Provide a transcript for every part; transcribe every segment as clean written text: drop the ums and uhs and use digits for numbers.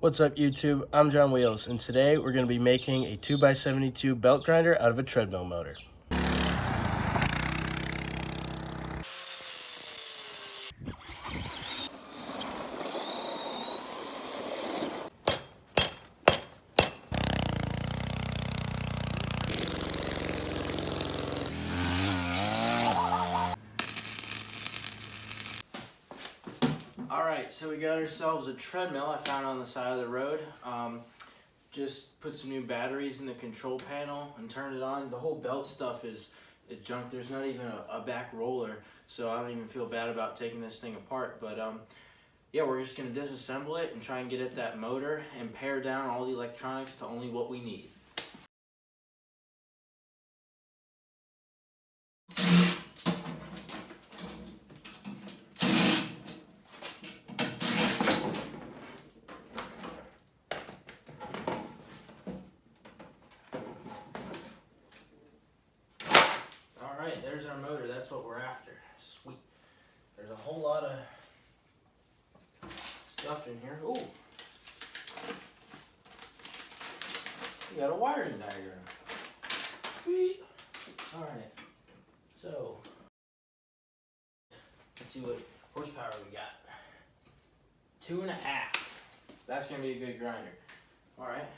What's up YouTube? I'm John Wheels, and today we're going to be making a 2x72 belt grinder out of a treadmill motor. Alright, so we got ourselves a treadmill I found on the side of the road. Just put some new batteries in the control panel and turned it on. The whole belt stuff is junk. There's not even a back roller, so I don't even feel bad about taking this thing apart. But yeah, we're just going to disassemble it and try and get at that motor and pare down all the electronics to only what we need. Alright, there's our motor. That's what we're after. Sweet. There's a whole lot of stuff in here. Ooh. We got a wiring diagram. Sweet. Alright. So, let's see what horsepower we got. 2.5. That's going to be a good grinder. Alright.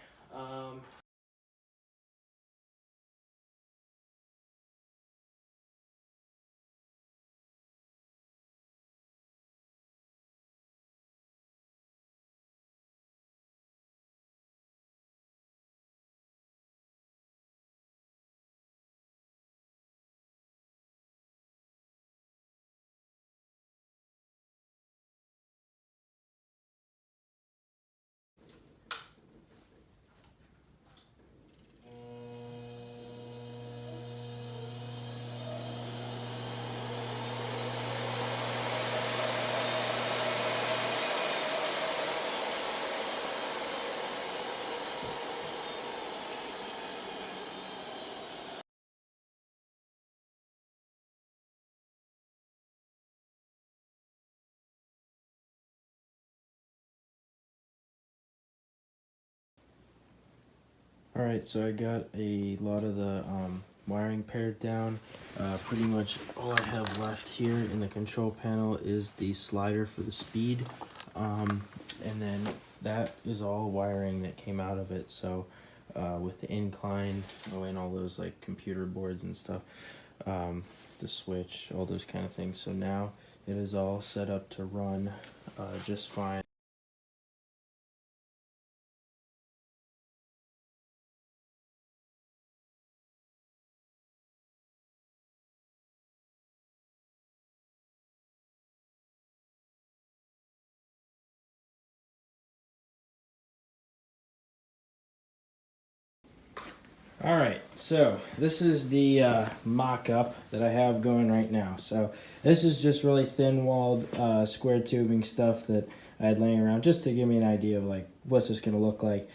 Alright, so I got a lot of the wiring pared down. Pretty much all I have left here in the control panel is the slider for the speed. And then that is all wiring that came out of it. So with the incline, and all those like computer boards and stuff, the switch, all those kind of things. So now it is all set up to run just fine. Alright, so this is the mock-up that I have going right now. So this is just really thin-walled square tubing stuff that I had laying around just to give me an idea of like what's this going to look like.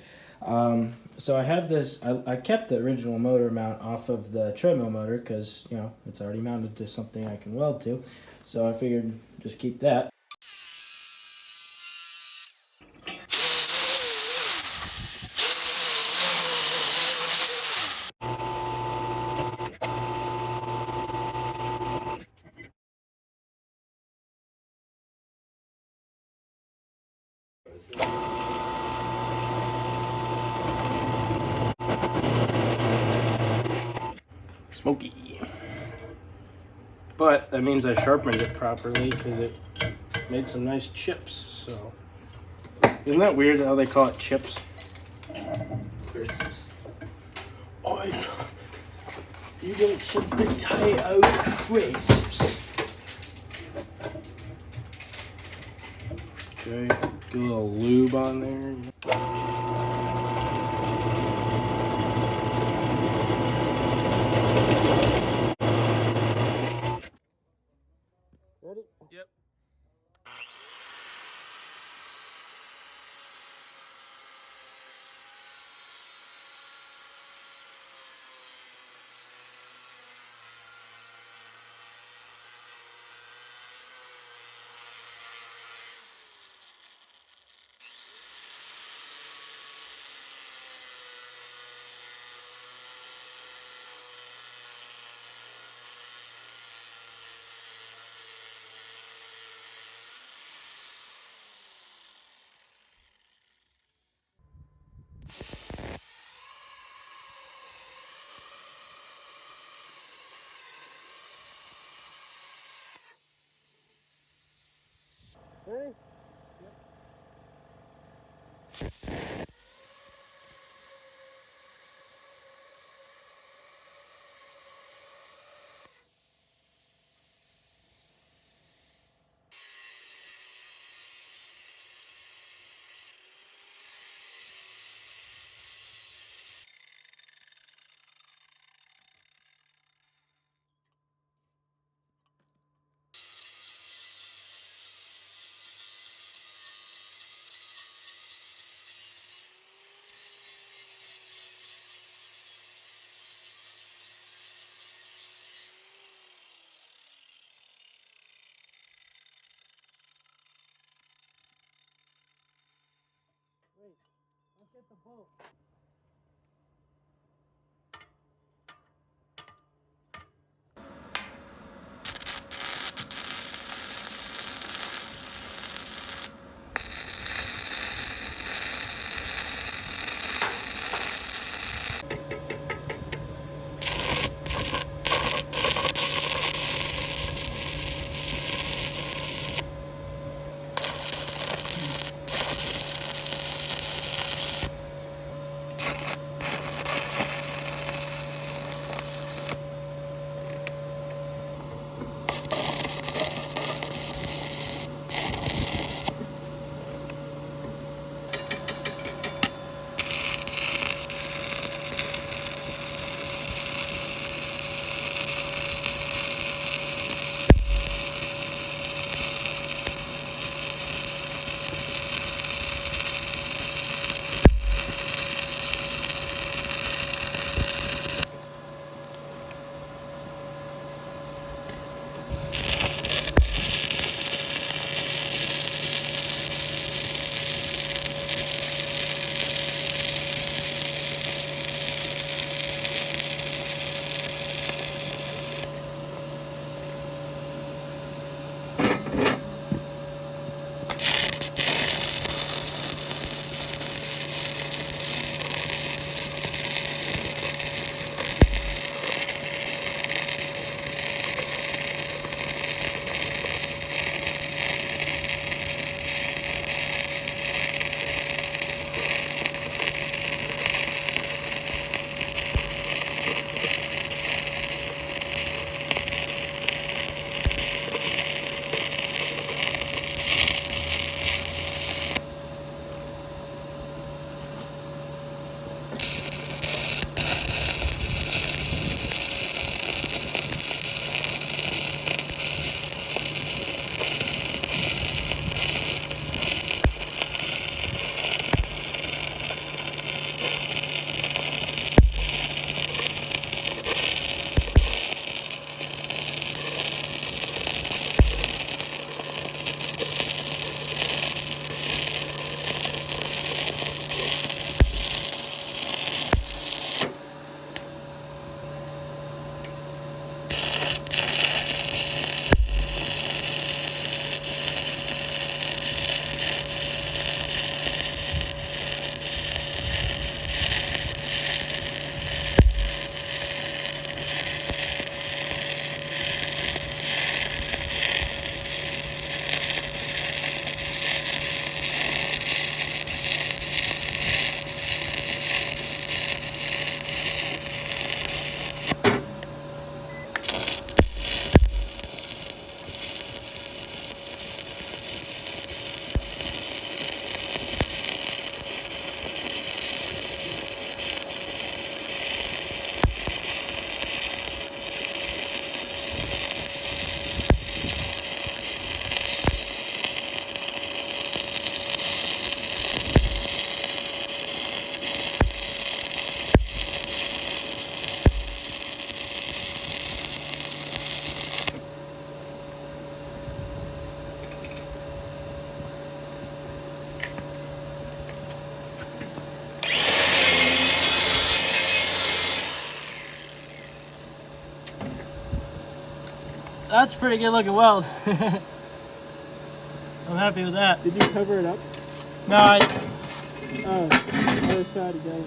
So I have this, I kept the original motor mount off of the treadmill motor because, you know, it's already mounted to something I can weld to. So I figured just keep that. Smoky. But that means I sharpened it properly because it made some nice chips. So isn't that weird how they call it chips? Crisps. Oh, you want some potato crisps? Okay, get a little lube on there. Ready? Yep. Ready? Wait, don't get the bolt. That's a pretty good looking weld. I'm happy with that. Did you cover it up? No, Oh. other side again.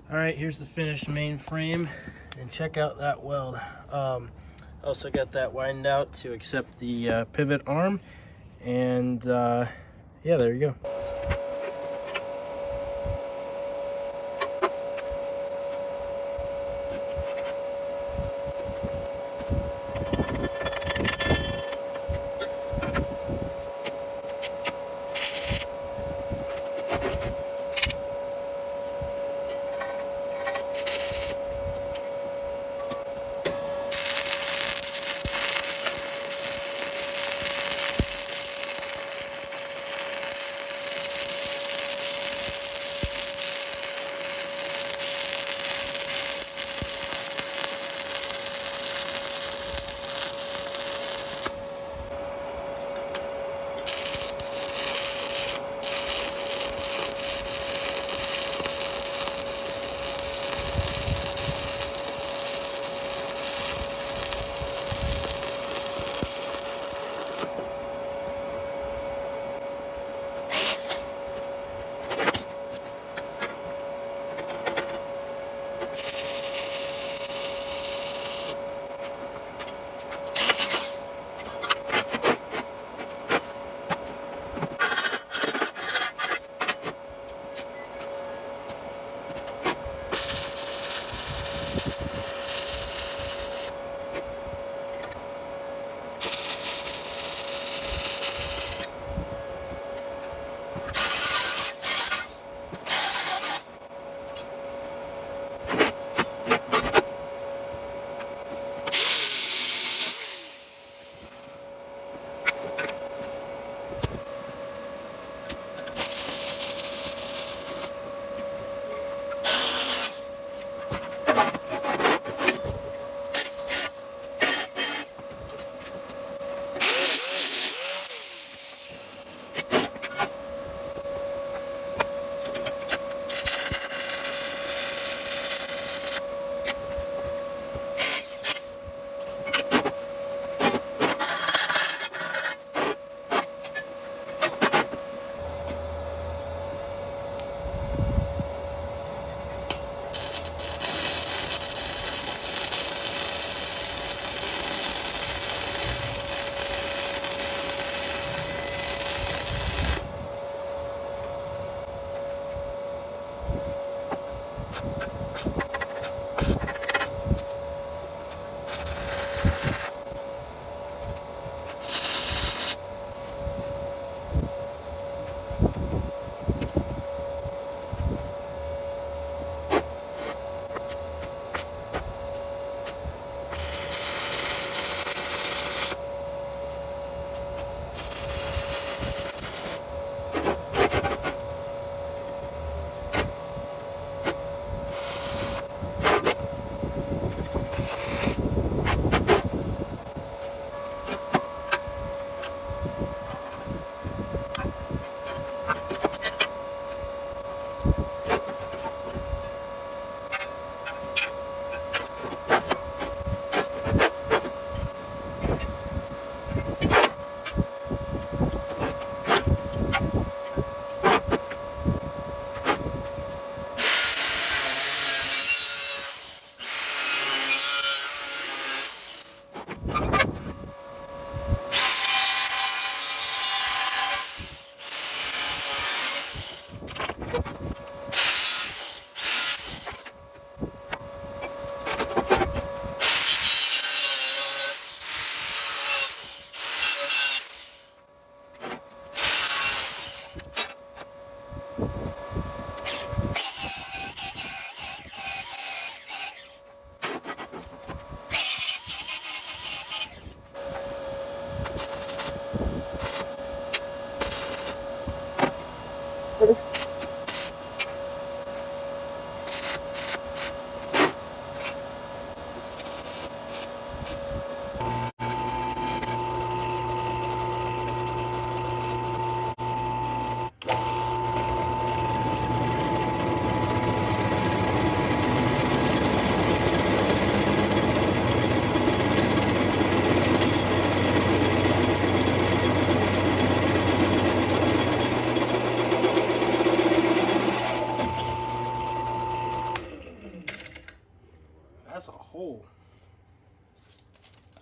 All right, here's the finished main frame, and check out that weld. Also got that widened out to accept the pivot arm, and yeah, there you go.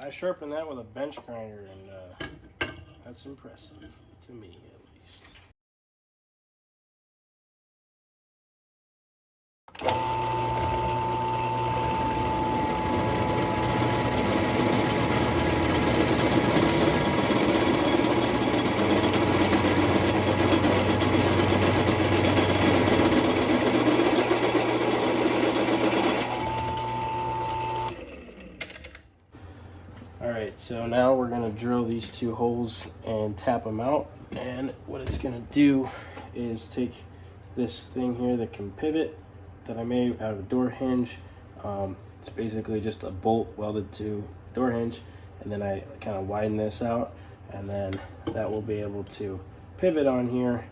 I sharpened that with a bench grinder, and that's impressive to me, at least. Alright, so now we're going to drill these 2 holes and tap them out. And what it's going to do is take this thing here that can pivot that I made out of a door hinge. It's basically just a bolt welded to door hinge, and then I kind of widen this out, and then that will be able to pivot on here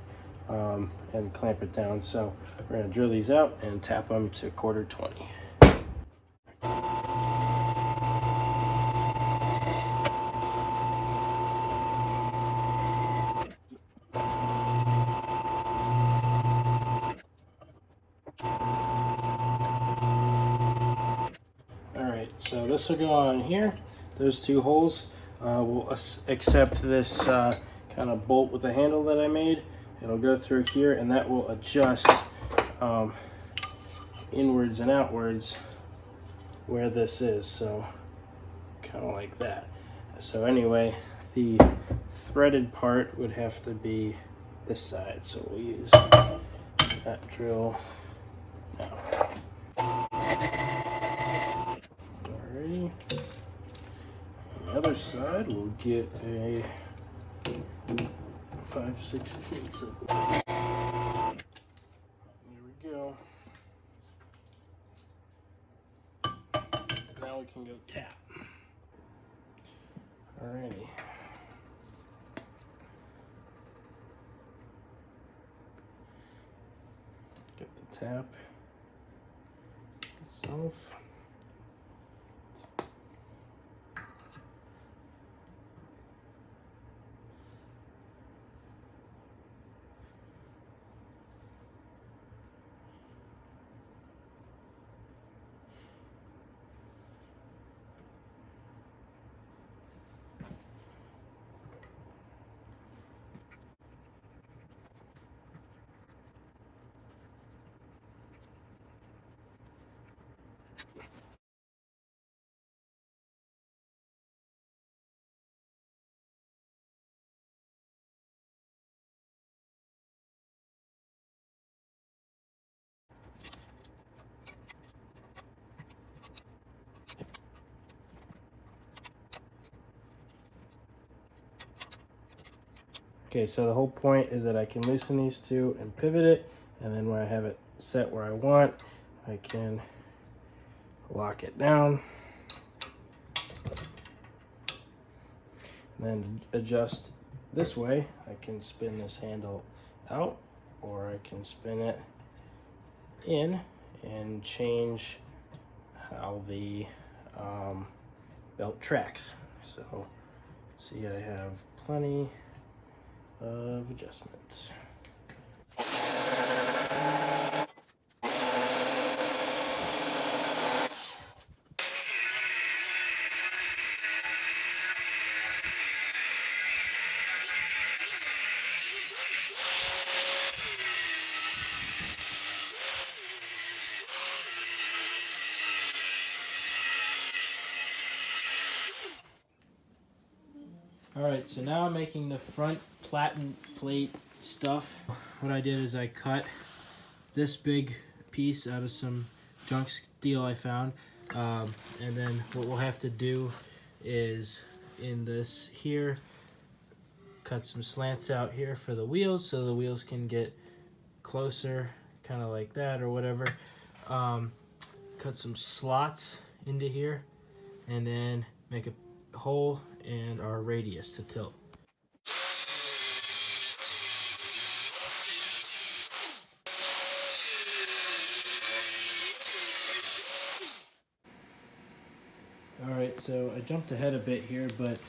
and clamp it down. So we're going to drill these out and tap them to 1/4-20. Alright, so this will go on here. Those 2 holes will accept this kind of bolt with a handle that I made. It'll go through here, and that will adjust inwards and outwards where this is, so kind of like that. So anyway, the threaded part would have to be this side, so we'll use that drill now. Alrighty. On the other side, we'll get a 5/16. There we go. Now we can go tap. Alrighty. Get the tap itself. Okay, so the whole point is that I can loosen these 2 and pivot it, and then when I have it set where I want, I can lock it down, and then adjust this way. I can spin this handle out, or I can spin it in and change how the belt tracks. So see, I have plenty of adjustments. Alright, so now I'm making the front platen plate stuff. What I did is I cut this big piece out of some junk steel I found. And then what we'll have to do is in this here, cut some slants out here for the wheels so the wheels can get closer, kind of like that or whatever. Cut some slots into here, and then make a hole and our radius to tilt. Alright, so I jumped ahead a bit here, but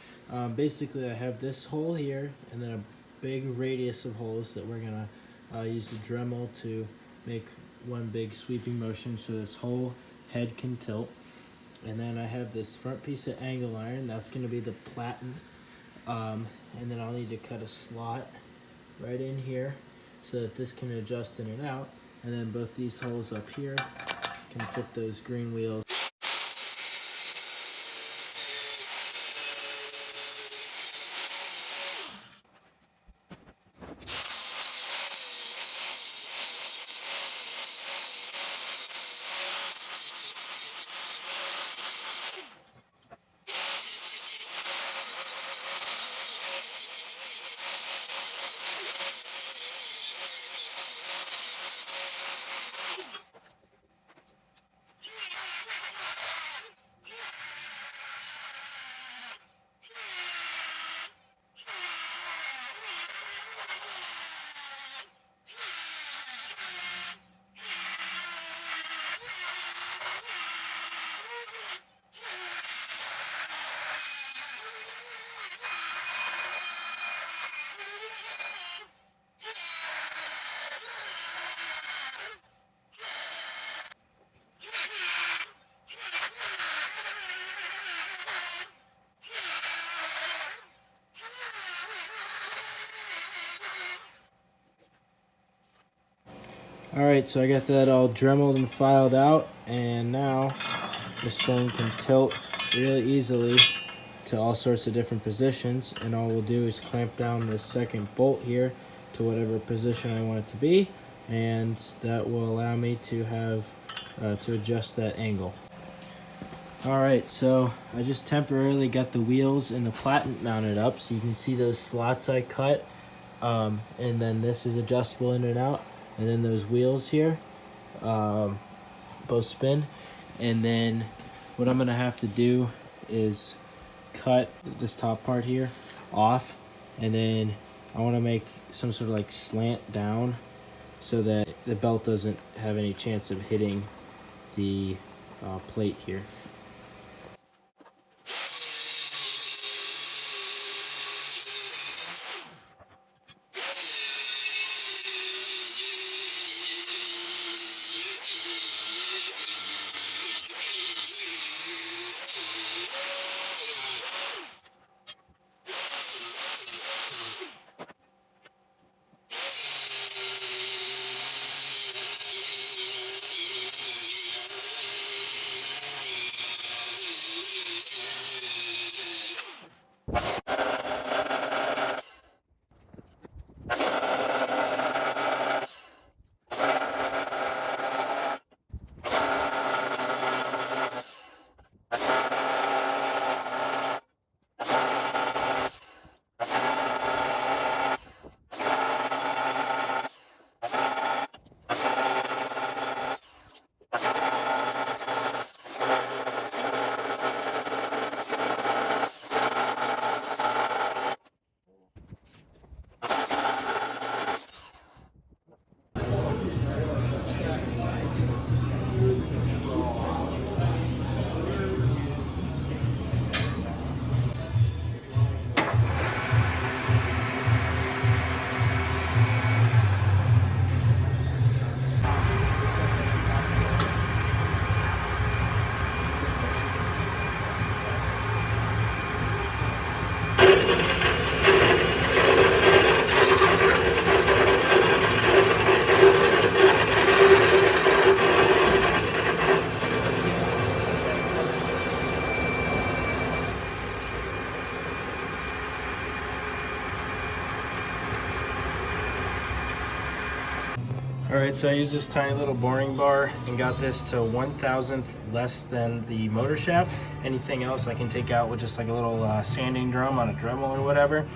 basically I have this hole here and then a big radius of holes that we're going to use the Treadmill to make one big sweeping motion so this whole head can tilt. And then I have this front piece of angle iron. That's going to be the platen. And then I'll need to cut a slot right in here so that this can adjust in and out. And then both these holes up here can fit those green wheels. Alright, so I got that all dremeled and filed out, and now this thing can tilt really easily to all sorts of different positions, and all we'll do is clamp down this second bolt here to whatever position I want it to be, and that will allow me to have to adjust that angle. Alright, so I just temporarily got the wheels and the platen mounted up, so you can see those slots I cut, and then this is adjustable in and out. And then those wheels here, both spin. And then what I'm gonna have to do is cut this top part here off, and then I want to make some sort of like slant down so that the belt doesn't have any chance of hitting the plate here. Alright, so I used this tiny little boring bar and got this to 1/1000th less than the motor shaft. Anything else I can take out with just like a little sanding drum on a Treadmill or whatever.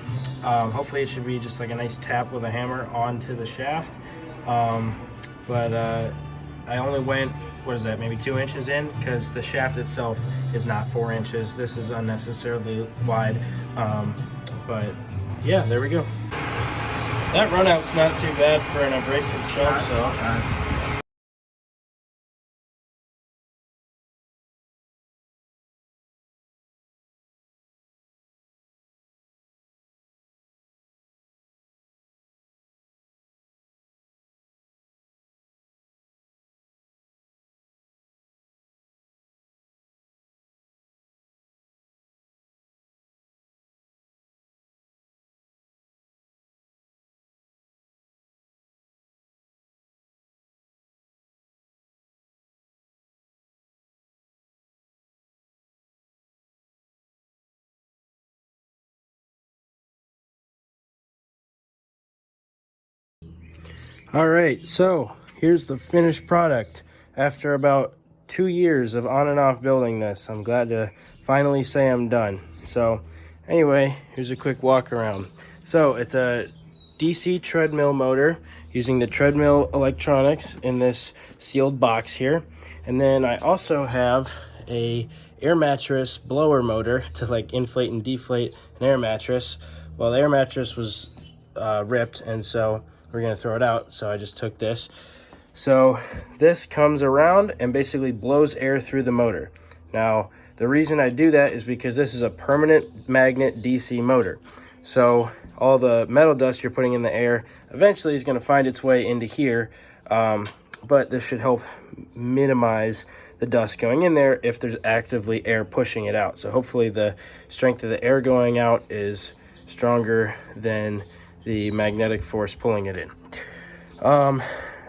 Hopefully it should be just like a nice tap with a hammer onto the shaft. But I only went, what is that, maybe 2 inches in, because the shaft itself is not 4 inches. This is unnecessarily wide. But yeah, there we go. That runout's not too bad for an abrasive chump, so. All right, so here's the finished product. After about 2 years of on and off building this, I'm glad to finally say I'm done. So anyway, here's a quick walk around. So it's a DC treadmill motor using the Treadmill electronics in this sealed box here. And then I also have a air mattress blower motor to like inflate and deflate an air mattress. Well, the air mattress was ripped, and so we're gonna throw it out. So I just took this. So this comes around and basically blows air through the motor. Now, the reason I do that is because this is a permanent magnet DC motor. So all the metal dust you're putting in the air eventually is going to find its way into here. But this should help minimize the dust going in there if there's actively air pushing it out. So hopefully the strength of the air going out is stronger than the magnetic force pulling it in.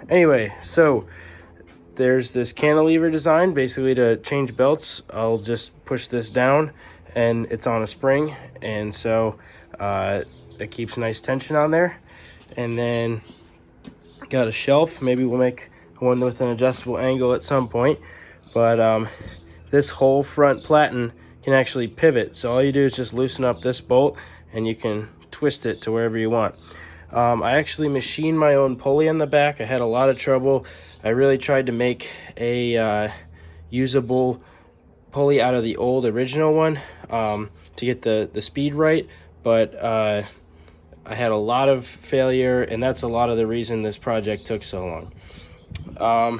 Anyway, so there's this cantilever design basically to change belts. I'll just push this down and it's on a spring, and so it keeps nice tension on there. And then got a shelf. Maybe we'll make one with an adjustable angle at some point, but this whole front platen can actually pivot. So all you do is just loosen up this bolt and you can twist it to wherever you want. I actually machined my own pulley in the back. I had a lot of trouble. I really tried to make a usable pulley out of the old original one to get the speed right, but I had a lot of failure, and that's a lot of the reason this project took so long.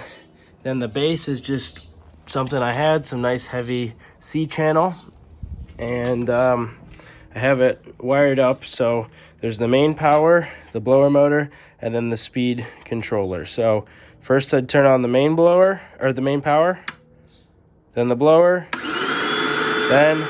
Then the base is just something I had, some nice heavy C-channel, and I have it wired up. So there's the main power, the blower motor, and then the speed controller. So first I'd turn on the main blower, or the main power, then the blower, then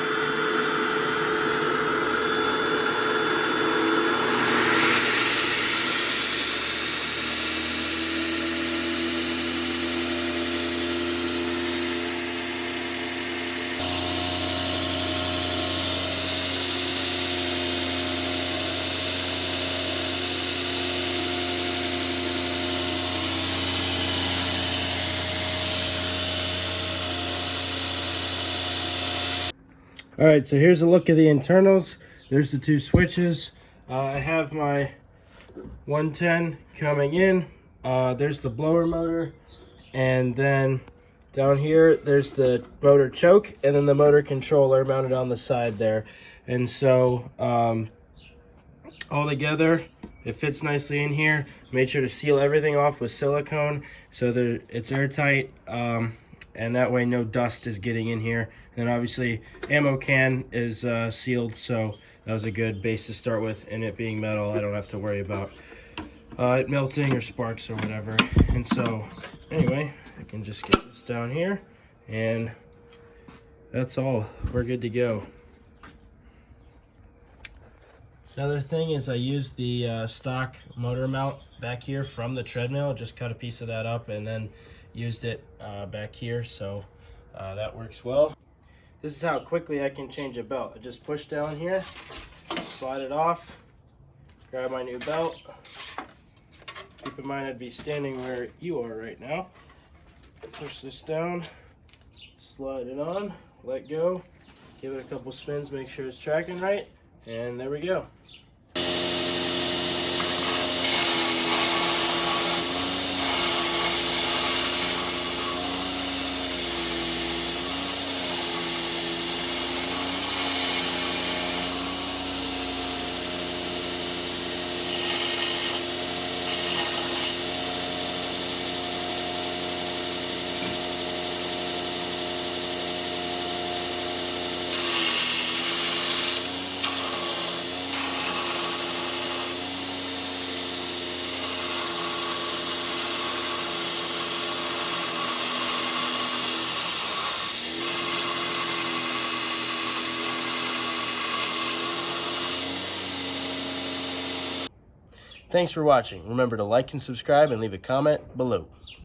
all right, so here's a look at the internals. There's the two switches. I have my 110 coming in. There's the blower motor. And then down here, there's the motor choke and then the motor controller mounted on the side there. And so all together, it fits nicely in here. Made sure to seal everything off with silicone so that it's airtight. And that way no dust is getting in here. And then obviously ammo can is sealed, so that was a good base to start with. And it being metal, I don't have to worry about it melting or sparks or whatever. And so anyway, I can just get this down here, and that's all. We're good to go. Another thing is I used the stock motor mount back here from the Treadmill. Just cut a piece of that up and then used it back here, so that works well. This is how quickly I can change a belt. I just push down here, slide it off, grab my new belt. Keep in mind I'd be standing where you are right now. Push this down, slide it on, let go, give it a couple spins, make sure it's tracking right, and there we go. Thanks for watching. Remember to like and subscribe and leave a comment below.